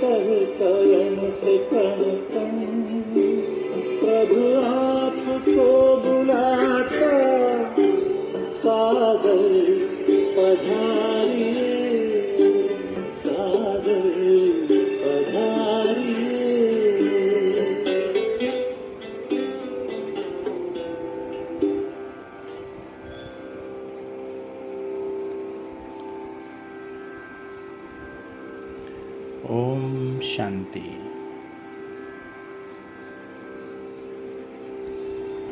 अंतःकरण से कण कण प्रभु आपको बुलाता, सादर पधारिए, सादर पधारिए। ओम शांति।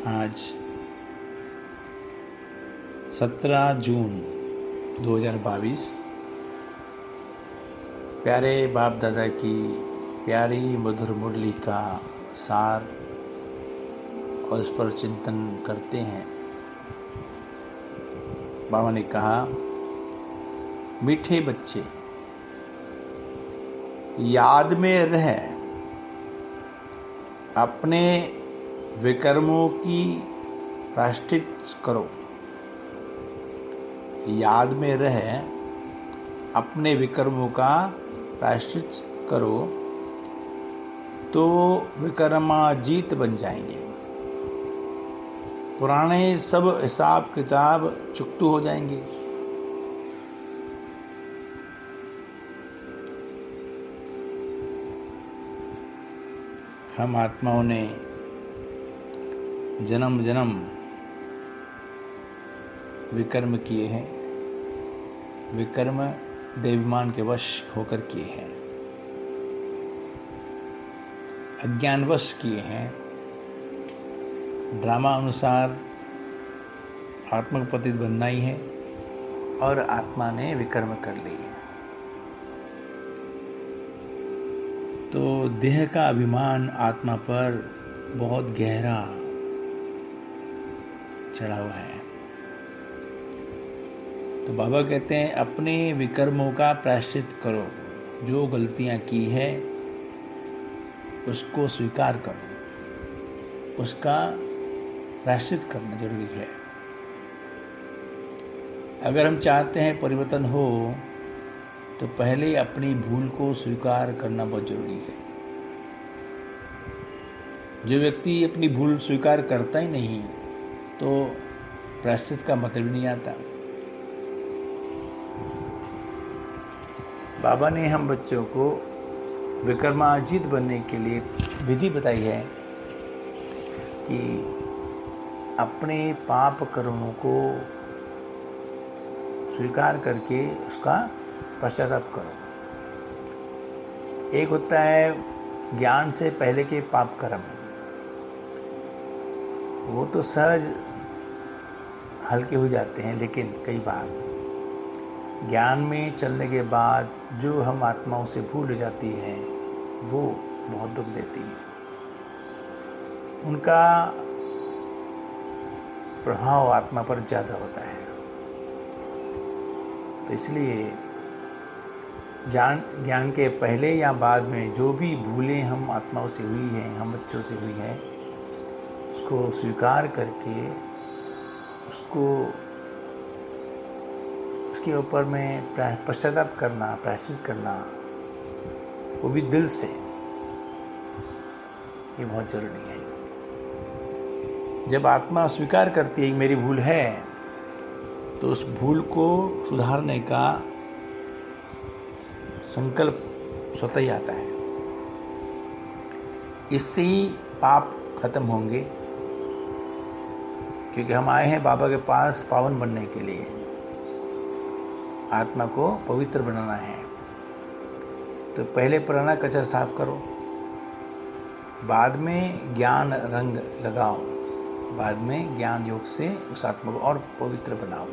आज 17 जून 2022 प्यारे बाप दादा की प्यारी मधुर मुरली का सार और इस पर चिंतन करते हैं। बाबा ने कहा, मीठे बच्चे याद में रह अपने विकर्मों की प्रायश्चित करो। याद में रह अपने विकर्मों का प्रायश्चित करो तो विकर्माजीत बन जाएंगे। पुराने सब हिसाब किताब चुकतू हो जाएंगे। हम आत्माओं ने जन्म जन्म विकर्म किए हैं। विकर्म देवाभिमान के वश होकर किए हैं, अज्ञानवश किए हैं। ड्रामा अनुसार आत्मा को पतित बनना ही है और आत्मा ने विकर्म कर लिए। तो देह का अभिमान आत्मा पर बहुत गहरा चढ़ा हुआ है। तो बाबा कहते हैं, अपने विकर्मों का प्रायश्चित करो। जो गलतियां की है उसको स्वीकार करो, उसका प्रायश्चित करना जरूरी है। अगर हम चाहते हैं परिवर्तन हो तो पहले अपनी भूल को स्वीकार करना बहुत जरूरी है। जो व्यक्ति अपनी भूल स्वीकार करता ही नहीं तो प्रायश्चित का मतलब नहीं आता। बाबा ने हम बच्चों को विकर्माजीत बनने के लिए विधि बताई है कि अपने पाप कर्मों को स्वीकार करके उसका पश्चाताप करो। एक होता है ज्ञान से पहले के पाप कर्म, वो तो सहज हल्के हो जाते हैं, लेकिन कई बार ज्ञान में चलने के बाद जो हम आत्माओं से भूल हो जाती है वो बहुत दुख देती है। उनका प्रभाव आत्मा पर ज़्यादा होता है। तो इसलिए ज्ञान के पहले या बाद में जो भी भूलें हम आत्माओं से हुई हैं, हम बच्चों से हुई है, उसको स्वीकार करके उसके ऊपर में पश्चाताप करना, प्रायश्चित करना, वो भी दिल से, ये बहुत जरूरी है। जब आत्मा स्वीकार करती है मेरी भूल है, तो उस भूल को सुधारने का संकल्प स्वतः ही आता है। इससे ही पाप खत्म होंगे, क्योंकि हम आए हैं बाबा के पास पावन बनने के लिए। आत्मा को पवित्र बनाना है। तो पहले पुराना कचरा साफ करो, बाद में ज्ञान रंग लगाओ, बाद में ज्ञान योग से उस आत्मा को और पवित्र बनाओ।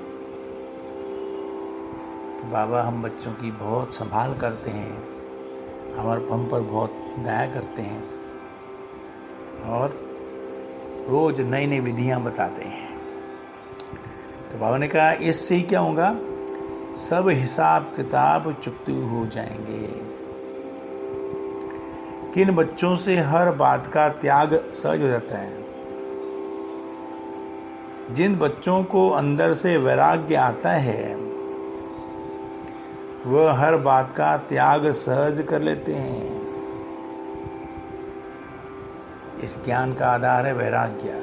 तो बाबा हम बच्चों की बहुत संभाल करते हैं, हम पर बहुत दया करते हैं और रोज नई नई विधियां बताते हैं। तो बाबा ने कहा, इससे ही क्या होगा, सब हिसाब किताब चुकते हो जाएंगे। किन बच्चों से हर बात का त्याग सहज हो जाता है? जिन बच्चों को अंदर से वैराग्य आता है वह हर बात का त्याग सहज कर लेते हैं। इस ज्ञान का आधार है वैराग्य,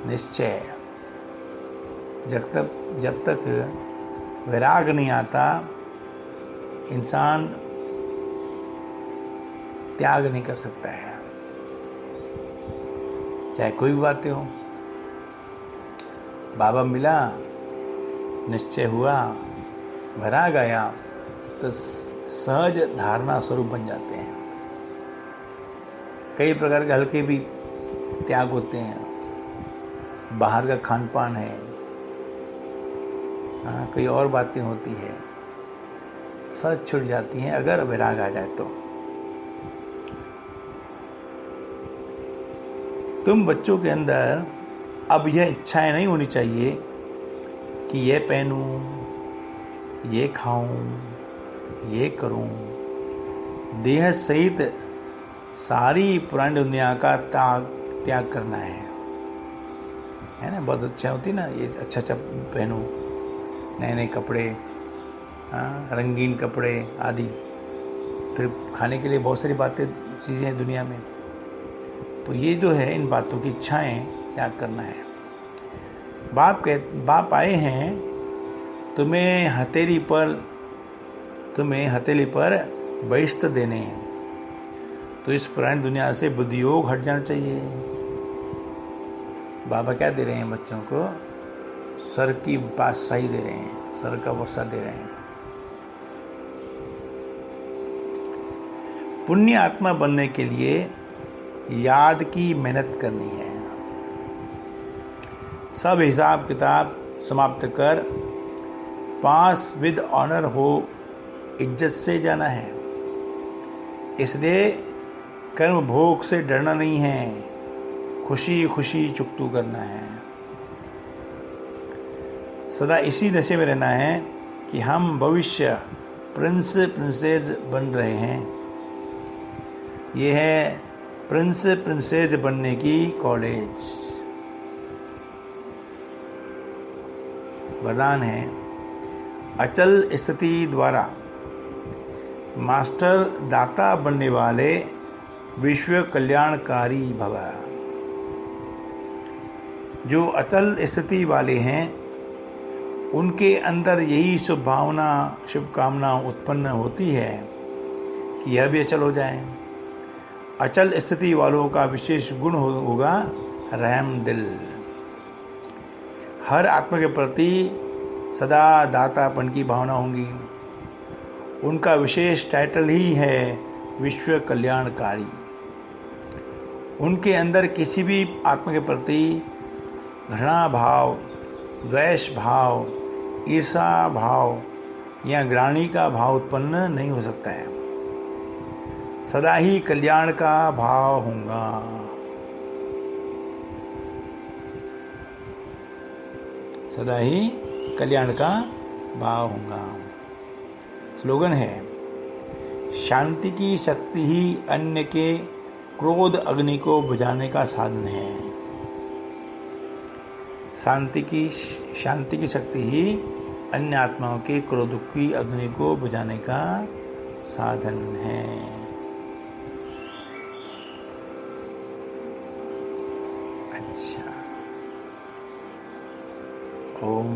निश्चय। जब तक वैराग नहीं आता, इंसान त्याग नहीं कर सकता है, चाहे कोई भी बातें हो। बाबा मिला, निश्चय हुआ, वैराग आया, तो सहज धारणा स्वरूप बन जाते हैं। कई प्रकार के हल्के भी त्याग होते हैं, बाहर का खान पान है, कई और बातें होती है, सहज छूट जाती हैं अगर वैराग आ जाए तो। तुम बच्चों के अंदर अब यह इच्छाएं नहीं होनी चाहिए कि ये पहनूं, ये खाऊं, ये करूं। देह सहित सारी पुरानी दुनिया का त्याग करना है ना। बहुत अच्छा होती ना, ये अच्छा पहनूं, नए नए कपड़े, रंगीन कपड़े आदि। फिर खाने के लिए बहुत सारी चीज़ें हैं दुनिया में। तो ये जो है, इन बातों की इच्छाएं त्याग करना है। बाप आए हैं तुम्हें हथेली पर बहिष्ठ देने हैं, तो इस पुरानी दुनिया से बुद्धियोग हट जाना चाहिए। बाबा क्या दे रहे हैं बच्चों को? सर की बादशाही दे रहे हैं, सर का वर्षा दे रहे हैं। पुण्य आत्मा बनने के लिए याद की मेहनत करनी है। सब हिसाब किताब समाप्त कर पास विद ऑनर हो इज्जत से जाना है। इसलिए कर्म भोग से डरना नहीं है, खुशी खुशी चुकतू करना है। सदा इसी नशे में रहना है कि हम भविष्य प्रिंसेस बन रहे हैं। यह है प्रिंसेस बनने की कॉलेज। वरदान है, अचल स्थिति द्वारा मास्टर दाता बनने वाले विश्व कल्याणकारी भव। जो अचल स्थिति वाले हैं, उनके अंदर यही शुभकामना उत्पन्न होती है कि यह भी अचल हो जाए। अचल स्थिति वालों का विशेष गुण होगा रहम दिल। हर आत्मा के प्रति सदा दातापन की भावना होंगी। उनका विशेष टाइटल ही है विश्व कल्याणकारी। उनके अंदर किसी भी आत्मा के प्रति घृणा भाव, द्वेष भाव, ईर्षा भाव या ग्लानि का भाव उत्पन्न नहीं हो सकता है। सदा ही कल्याण का भाव होगा। सदा ही कल्याण का भाव होगा। स्लोगन है, शांति की शक्ति ही अन्य के क्रोध अग्नि को बुझाने का साधन है। शांति की शक्ति ही अन्य आत्माओं के क्रोध की अग्नि को बुझाने का साधन है। अच्छा, ओम